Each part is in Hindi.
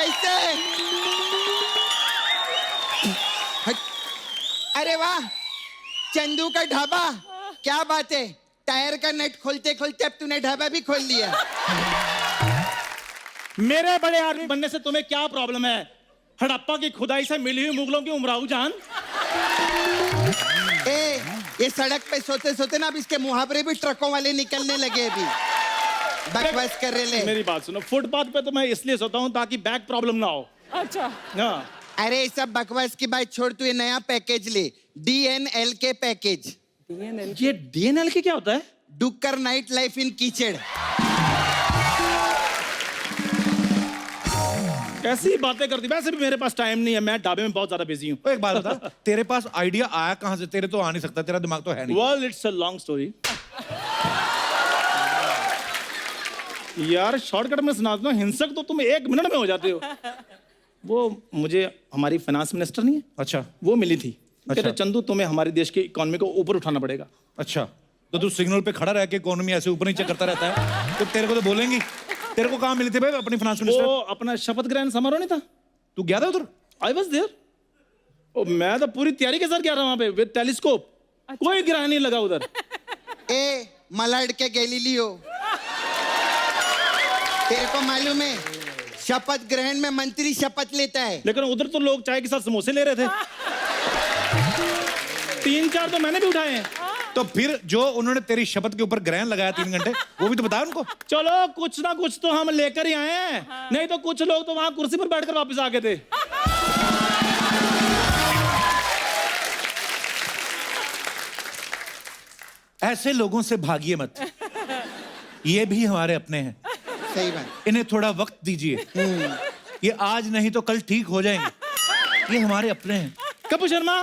कैसे? अरे वाह, चंदू का ढाबा, क्या बात है। टायर का नट खोलते खोलते अब तूने ढाबा भी खोल लिया। मेरे बड़े आदमी बनने से तुम्हें क्या प्रॉब्लम है? हड़प्पा की खुदाई से मिली हुई मुगलों की उमराऊ जान। ये सड़क पे सोते सोते ना अब इसके मुहावरे भी ट्रकों वाले निकलने लगे। अभी बकवास कर रहे ले। मेरी बात सुनो, फुटपाथ पे तो मैं इसलिए सोता हूँ ताकि बैक प्रॉब्लम ना हो। अच्छा हाँ। अरे सब बकवास की बात छोड़, तू ये नया पैकेज ले, DNL के पैकेज। ये DNL के क्या होता है? डुक्कर नाइट लाइफ इन कीचड़। कैसी बातें करती, वैसे भी मेरे पास टाइम नहीं है, मैं ढाबे में बहुत ज्यादा बिजी हूँ। एक बात बता, तेरे पास आइडिया आया कहाँ से? तेरे तो आ नहीं सकता, तेरा दिमाग तो है नहीं। Well, it's a long story. यार शॉर्टकट में सुना दो, हिंसक तो तुम 1 मिनट में हो जाते हो। वो मुझे हमारी फाइनेंस मिनिस्टर नहीं है, अच्छा वो मिली थी। अच्छा। कहते चंदू तुम्हें हमारे देश की इकोनॉमी को ऊपर उठाना पड़ेगा। अच्छा, तो तू सिग्नल पे खड़ा रह के इकोनॉमी ऐसे ऊपर नीचे करता रहता है, तो तेरे को तो बोलेंगी। तेरे को कहाँ मिली थी भाई अपनी फाइनेंस मिनिस्टर? वो अपना शपथ ग्रहण समारोह नहीं था? तू गया था उधर? I was there. मैं तो पूरी तैयारी के साथ गया था वहां पे विद टेलीस्कोप। कोई ग्रहण नहीं लगा उधर। ए मलाड के गैलीलियो, तेरे को मालूम है शपथ ग्रहण में मंत्री शपथ लेता है। लेकिन उधर तो लोग चाय के साथ समोसे ले रहे थे। 3-4 तो मैंने भी उठाए हैं। तो फिर जो उन्होंने तेरी शपथ के ऊपर ग्रहण लगाया 3 घंटे, वो भी तो बता उनको। चलो कुछ ना कुछ तो हम लेकर ही आए हैं। नहीं तो कुछ लोग तो वहां कुर्सी पर बैठकर वापस आ गए थे। ऐसे लोगों से भागिए मत, ये भी हमारे अपने हैं। सही बात। इन्हें थोड़ा वक्त दीजिए, ये आज नहीं तो कल ठीक हो जाएंगे। ये हमारे अपने हैं। कपूर शर्मा,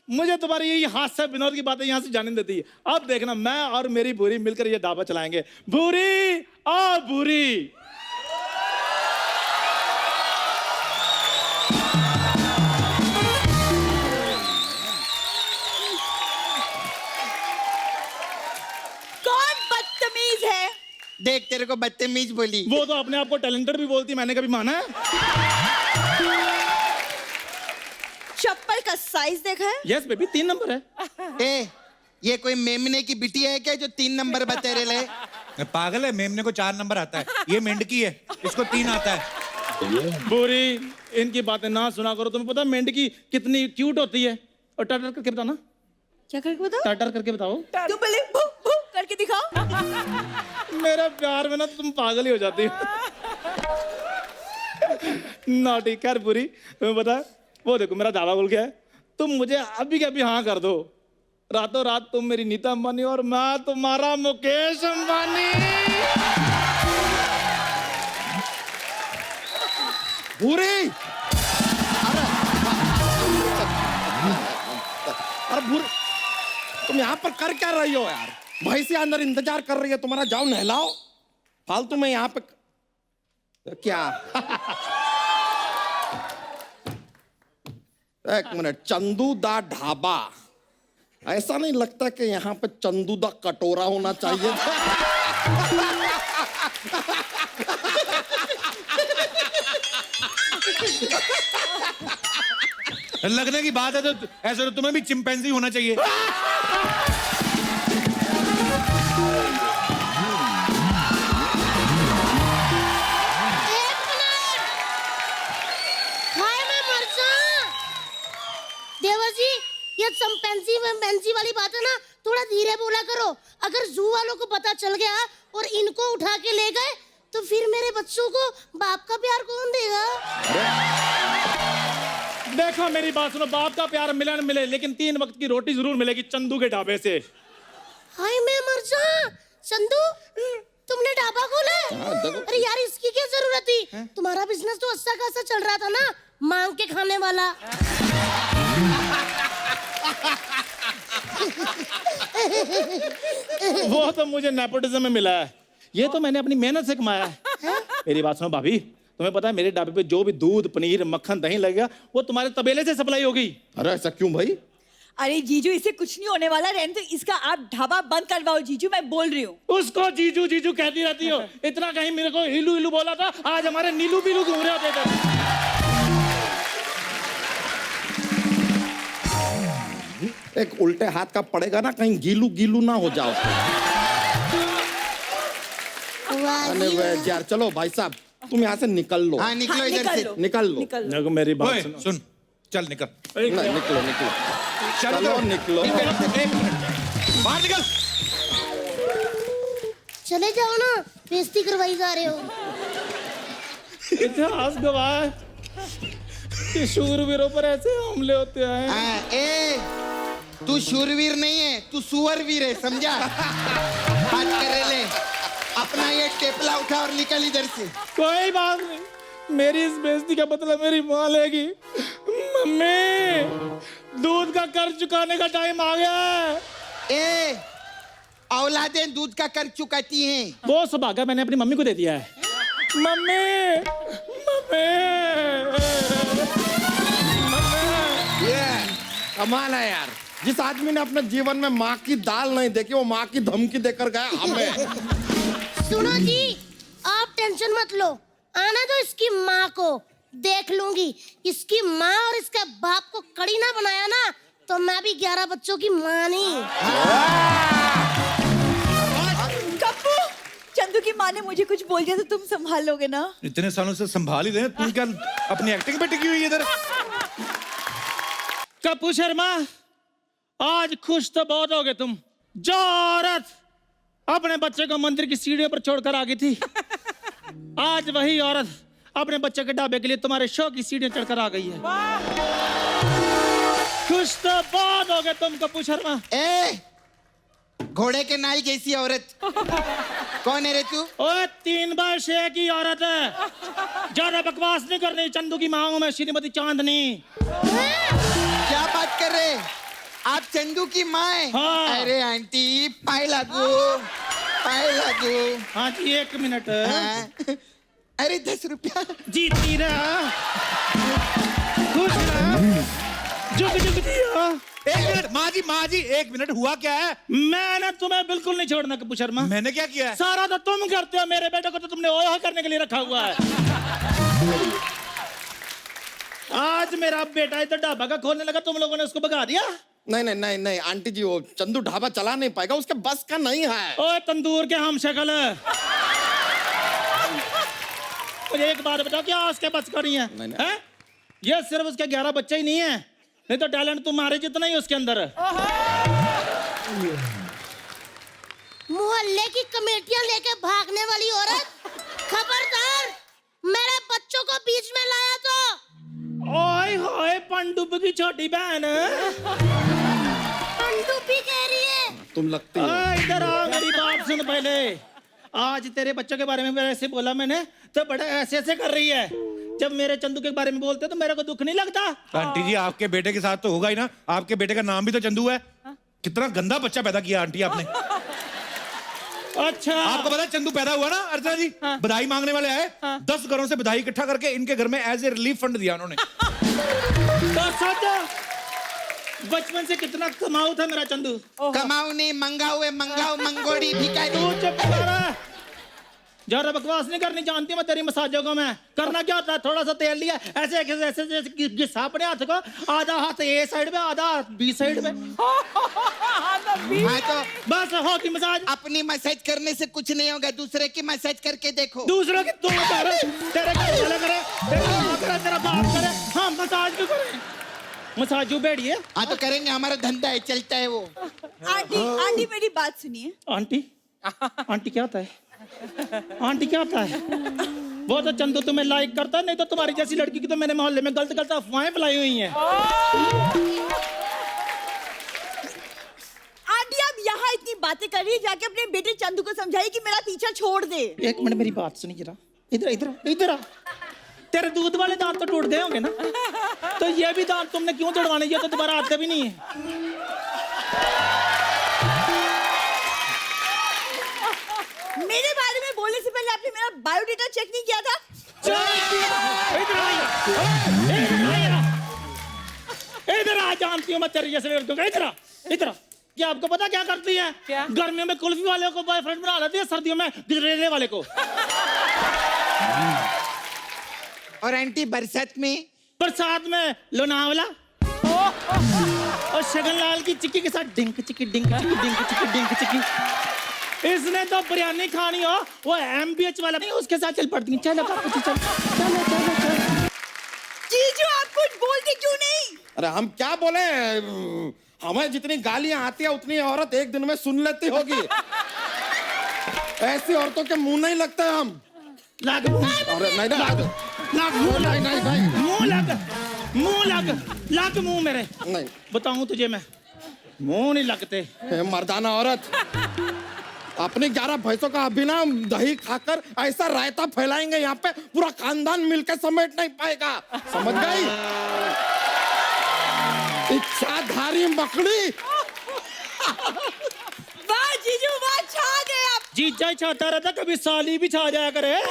मुझे तुम्हारी यही हास्य विनोद की बातें यहाँ से जाने देती है। अब देखना, मैं और मेरी भूरी मिलकर ये ढाबा चलाएंगे। भूरी आ भूरी। कौन बदतमीज है? देख तेरे को बदतमीज बोली। वो तो अपने आप को टैलेंटेड भी बोलती, मैंने कभी माना है? चप्पल का साइज देखा है? यस बेबी, 3 नंबर है। ए ये कोई मेमने की बिटिया है क्या जो 3 नंबर बता रहे ले? पागल है, मेमने को 4 नंबर आता है, ये मेंढकी है, इसको 3 आता है। भूरी, इनकी बातें ना सुना करो। तुम्हें पता है मेंढकी कितनी क्यूट होती है? और टटर करके बताओ ना। क्या करके बताओ? टटर करके बताओ। तू पहले भू भू करके दिखाओ। मेरे प्यार में ना तुम पागल ही हो जाती हो। नॉटी कर बुरी। तुम्हें पता है, वो देखो मेरा दावा खुल गया है। तुम मुझे अभी के अभी हाँ कर दो, रातों रात तुम मेरी नीता अंबानी और मैं तुम्हारा मुकेश अंबानी। भूरी, अरे भूरी, तुम यहाँ पर कर क्या रही हो यार? भैंसिया अंदर इंतजार कर रही है तुम्हारा, जाओ नहलाओ। फालतू में यहाँ पे क्या? एक मिनट, चंदू दा ढाबा, ऐसा नहीं लगता कि यहाँ पे चंदू दा कटोरा होना चाहिए? लगने की बात है तो ऐसे तो तुम्हें भी चिंपैंजी होना चाहिए। देवर जी, ये चिंपैंजी वाली बात है ना, थोड़ा धीरे बोला करो। अगर जू वालों को पता चल गया और इनको उठा के ले गए तो फिर मेरे बच्चों को बाप का प्यार कौन देगा? देखो मेरी बात सुनो, बाप का प्यार मिले न मिले, लेकिन 3 वक्त की रोटी जरूर मिलेगी चंदू के ढाबे से। हाय मैं मर जा। चंदू, तुमने ढाबा खोला है? अरे यार इसकी क्या जरूरत थी? तुम्हारा बिजनेस तो अच्छा खासा चल रहा था ना, मांग के खाने वाला। वो तो मुझे नेपोटिज्म में मिला है, ये तो मैंने अपनी मेहनत से कमाया है। मेरी बात सुनो भाभी, तुम्हें पता है मेरे ढाबे पे जो भी दूध, पनीर, मक्खन, दही लगेगा वो तुम्हारे तबेले से सप्लाई होगी। अरे ऐसा क्यों भाई? अरे जीजू, इसे कुछ नहीं होने वाला, रहने तो इसका आप ढाबा बंद करवाओ जीजू, मैं बोल रही हूँ। उसको जीजू जीजू कहती रहती हो, इतना कहीं मेरे को हिलू हिलू बोला था, आज हमारे नीलू बिलू घूम रहे होते थे। एक उल्टे हाथ का पड़ेगा ना, कहीं गीलू गीलू ना हो जाओ। वाह अरे जी वे वाह। यार, चलो भाई साहब तुम यहाँ से निकल लो। हाँ निकलो हाँ, इधर निकल से। लो, निकल लो। निकल लो। देखो मेरी ओए, बात सुनो। सुन चल निकल नहीं, निकलो निकलो चलो निकलो। एक मिनट बाहर निकल। चले जाओ ना, बेइज्जती करवाई जा रहे हो। इतिहास गवाह है कि शूरवीरों पर ऐसे हमले होते हैं। हाँ, ए तू शूरवीर नहीं है, तू सुअरवीर है, समझा? बात करे ले, अपना ये टेपला उठा और निकल इधर से। कोई बात नहीं, मेरी इस बेइज्जती का बदला मेरी माँ लेगी। मम्मी, दूध का कर्ज चुकाने का टाइम आ गया है। ए औलादें दूध का कर्ज चुकाती हैं। वो सब आगे मैंने अपनी मम्मी को दे दिया है। मम्मी, मम्मी, ये कमाल है यार, जिस आदमी ने अपने जीवन में माँ की दाल नहीं देखी, वो माँ की धमकी देकर गया हमें। सुनो जी, आप टेंशन मत लो, आना दो इसकी माँ को, देख लूंगी। इसकी माँ और इसके बाप को कड़ी ना बनाया ना, तो मैं भी 11 बच्चों की माँ नहीं। कप्पू, चंदू की माँ ने मुझे कुछ बोल दिया तो तुम संभाल लोगे ना? इतने सालों से संभाल ही रहे, तुम क्या अपनी एक्टिंग पे टिकी हुई है इधर? कप्पू शर्मा, आज खुश तो बहुत हो गए तुम। जो औरत अपने बच्चे को मंदिर की सीढ़ियों पर छोड़कर आ गई थी, आज वही औरत अपने बच्चे के ढाबे के लिए तुम्हारे शो की सीढ़ियां चढ़कर आ गई है। खुश तो बहुत हो गए तुम कप्पू शर्मा। ए घोड़े के नाल जैसी औरत, कौन है रे तू? ओए 3 वर्ष एक ही औरत है, ज्यादा बकवास नहीं करनी। चंदू की माँ हूं मैं, श्रीमती चांदनी। क्या बात कर रहे? आप चंदू की माँ है? हाँ। अरे आंटी पाए लागू, पाए लागू। हाँ जी, 1 मिनट। हाँ। अरे 10 रुपया। जीती रहा, खुश रहा, जुग जुग जिया। 1 मिनट माँ जी 1 मिनट, हुआ क्या है? मैंने तुम्हें बिल्कुल नहीं छोड़ना कप्पू शर्मा। मैंने क्या किया है? सारा तो तुम करते हो, मेरे बेटे को तो तुमने ओया करने के लिए रखा हुआ है। आज मेरा बेटा इधर ढाबा का खोलने लगा, तुम लोगों ने उसको भगा दिया। नहीं नहीं नहीं नहीं आंटी जी, वो चंदू ढाबा चला नहीं पाएगा, उसके बस का नहीं है। ओए तंदूर के हम शक्ल, मुझे एक बात बताओ, क्या उसके बस का नहीं है? नहीं। हैं? ये सिर्फ उसके 11 बच्चे ही नहीं है, नहीं तो टैलेंट तुम्हारे जितना ही उसके अंदर है। मोहल्ले की कमेटियां लेके भागने वाली औरत, खबरदार, मेरे बच्चों को बीच में लाया तो। ओए होए पंडुब की छोटी बहन, पनडुब्बी कह रही है। तुम लगती हो। ओए इधर आ, मेरी बात सुन पहले। आज तेरे बच्चों के बारे में ऐसे बोला मैंने, तो बड़ा ऐसे ऐसे कर रही है। जब मेरे चंदू के बारे में बोलते तो मेरे को दुख नहीं लगता? आंटी जी आपके बेटे के साथ तो होगा ही ना, आपके बेटे का नाम भी तो चंदू है। कितना गंदा बच्चा पैदा किया आंटी आपने। अच्छा, आपको पता है चंदू पैदा हुआ ना अर्चना जी, बधाई मांगने वाले आए, 10 घरों से बधाई इकट्ठा करके इनके घर में एज ए रिलीफ फंड दिया उन्होंने। तो सच बचपन से कितना कमाऊ था मेरा चंदू। कमाऊ नहीं, मंगाऊ है, मंगाऊ मंगोड़ी भिखारी। तू चुप कर, ज्यादा बकवास नहीं करनी, जानती मैं तेरी मसाजों को। मैं करना क्या होता है, थोड़ा सा तेल लिया, ऐसे ऐसे ऐसे घिसा अपने हाथ को, आधा हाथ ए साइड पे, आधा हाथ बी साइड पे, हाँ तो बस होगी मसाज। अपनी मसाज करने से कुछ नहीं होगा, दूसरे की मसाज करके देखो। दूसरों की तुम कर, तेरे घर वाले करे, तेरा माँ करे, तेरा बाप करे, हाँ मसाज क्यों करे? मसाजू बैठिए। हाँ तो करेंगे, हमारा धंधा है, चलता है वो। आंटी, आंटी मेरी बात सुनिए। आंटी, आंटी क्या होता है? आंटी क्या होता है? वो तो चंदू तुम्हें लाइक करता है, नहीं तो तुम्हारी जैसी लड़की की तो मैंने मोहल्ले में गलत गलत अफवाहें फैलाई हुई हैं। आंटी आप यहाँ इतनी बातें कर रही है, जाके अपने बेटे चंदू को समझाइए कि मेरा पीछा छोड़ दे। 1 मिनट मेरी बात सुनिए जरा, इधर इधर इधर आ। तेरे दूध वाले दांत तो टूट गए होंगे ना, तो ये भी दांत तुमने क्यों तोड़वाने? ये तो दोबारा आते भी नहीं है। मेरे बारे में बोलने से पहले आपने मेरा बायोडेटा चेक नहीं किया था? इधर आ, इधर आ, इधर आ, जानती हूँ मैं तेरे जैसे लड़कों को। इधर आ, इधर आ। क्या आपको पता क्या करती है? क्या? गर्मियों में कुल्फी वाले को बॉयफ्रेंड बना लेती है, सर्दियों में गिजरेले वाले को। और आंटी बरसात में लोनावला और शगनलाल की चिक्की के साथ डिंक चिक्की डिंक चिक्की डिंक चिक्की डिंक चिक्की। इसने तो बिरयानी खानी हो, वो MBH वाला नहीं, उसके साथ चल पड़ती है। चलो बापू जी, चलो चलो चलो चलो। जीजू आप कुछ बोलते क्यों नहीं? अरे हम क्या बोले, हमें जितनी गालियां आती है उतनी औरत एक दिन में सुन लेती होगी। ऐसी औरतों के मुंह नहीं लगते हम। लाग मुंह, अरे नहीं लाग मुंह, नहीं नहीं नहीं मुंह लाग मुंह मेरे। नहीं, बताऊं तुझे मैं, मुंह नहीं लगते। हे मर्दाना औरत, अपनी 11 भैंसों का अभी ना दही खाकर ऐसा रायता फैलाएंगे यहाँ पे पूरा खानदान मिलकर समेट नहीं पाएगा, समझ गई? इच्छाधारी मकड़ी। वाह जीजू वाह, छा गए आप। जीजा ही छाता रहता, कभी साली भी छा जाया करे।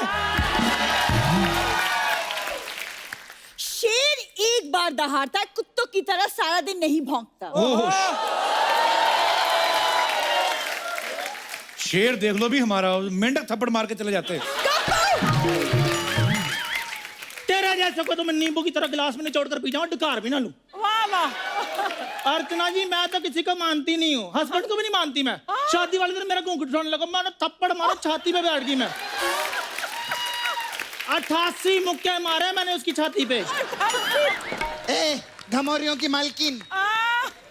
शेर एक बार दहाड़ता है, कुत्तों की तरह सारा दिन नहीं भौंकता। शेर देख लो भी हमारा, मेंढक थप्पड़ मार के चले जाते हैं। तेरा जैसे को तो मैं नींबू की तरह गिलास में निचोड़ कर पी जाऊं, डकार भी ना लूं। वाह वाह। अर्चना जी, मैं तो किसी को मानती नहीं हूँ, हस्बैंड को भी नहीं मानती मैं। शादी वाले दिन मेरा घूंघट उठाने लगा, मैंने थप्पड़ मारा, छाती पे बैठ गई मैं। 88 मुक्के मारे मैंने उसकी छाती पे। ए घमौरियों की मालकिन,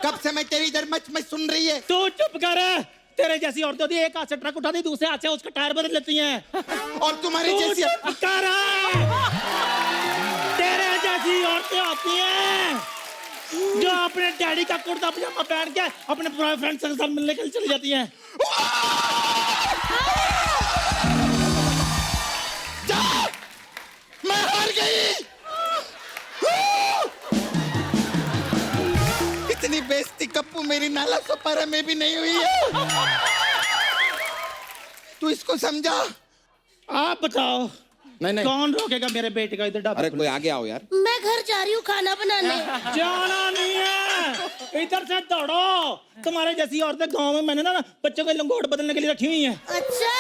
कब से मैं तेरी इधर मच सुन रही है। तू चुप कर। तेरे जैसी औरतें होती है, एक हाथ से ट्रक उठाती, दूसरे हाथ से उसका टायर बदल लेती हैं। और तुम्हारी तू जैसी चुप कर। तेरे जैसी औरतें होती हैं जो अपने डैडी का कुर्ता पजामा पहन के अपने बॉयफ्रेंड के साथ मिलने के लिए चली जाती हैं। मैं हार गई। इतनी बेइज्जती कप्पू मेरी नाला सोपारा में भी नहीं हुई है। तू इसको समझा। आप बताओ, नहीं नहीं, कौन रोकेगा मेरे बेटे का इधर ढाबा? अरे कोई आगे आओ यार। मैं घर जा रही हूँ खाना बनाने। जाना नहीं है, इधर से दौड़ो। तुम्हारे जैसी औरतें गांव में मैंने ना बच्चों को लंगोट बदलने के लिए रखी हुई हैं। अच्छा,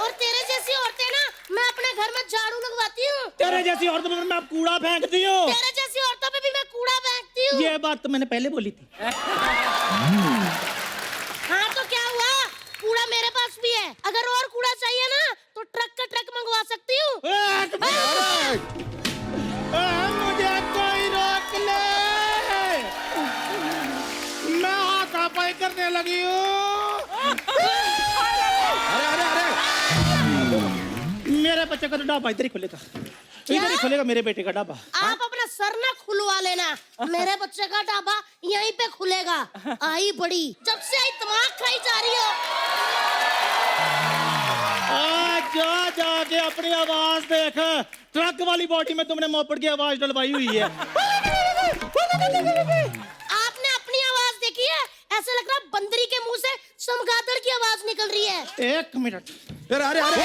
और तेरे जैसी औरतें ना मैं अपने घर में झाड़ू लगवाती हूँ। तेरे जैसी औरतों पे मैं कूड़ा फेंकती हूँ। तेरे जैसी औरतों पे भी मैं कूड़ा फेंकती हूँ। ये बात तो मैंने पहले बोली थी। हाँ तो क्या हुआ, कूड़ा मेरे पास भी है। अगर और कूड़ा चाहिए ना तो ट्रक का ट्रक मंगवा सकती हूँ। मुझे कोई रोक ले, मैं हाथापाई करने लगी हूँ। अरे अरे अरे, मेरे बच्चे का तो ढाबा इधर ही खुलेगा, इधर ही खुलेगा मेरे बेटे का ढाबा। आप अपना सर ना खुलवा लेना, मेरे बच्चे का ढाबा यहीं पे खुलेगा। आई बड़ी, जब से आई दिमाग खाई जा रही हो। जा जाके अपनी आवाज देख, ट्रक वाली बॉडी में तुमने मोपेड की आवाज डलवाई हुई है। आपने अपनी आवाज देखी है? ऐसा लग रहा बंदरी के मुंह से चमगादड़ की आवाज निकल रही है। 1 मिनट। अरे अरे अरे,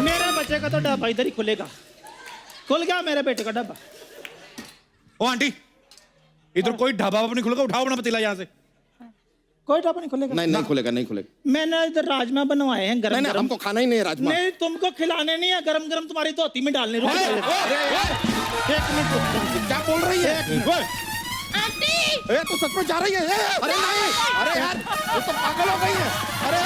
मेरे बच्चे का तो ढाबा इधर ही खुलेगा। खुल गया मेरे बेटे का ढाबा। ओ आंटी, इधर कोई ढाबा नहीं खुलेगा, उठाओ अपना पतीला यहाँ से। कोई ढाबा नहीं खुलेगा। नहीं नहीं खुलेगा, नहीं खुलेगा। मैंने इधर राजमा बनवाए हैं गरम नहीं नहीं, गरम। हमको खाना ही नहीं है राजमा। नहीं, तुमको खिलाने नहीं है, गरम गरम तुम्हारी धोती में डालने। रुको, एक मिनट। क्या बोल रही है? आंटी, ए, तू सच में जा रही है? अरे नहीं, अरे यार, ये तो पागल हो गई है। अरे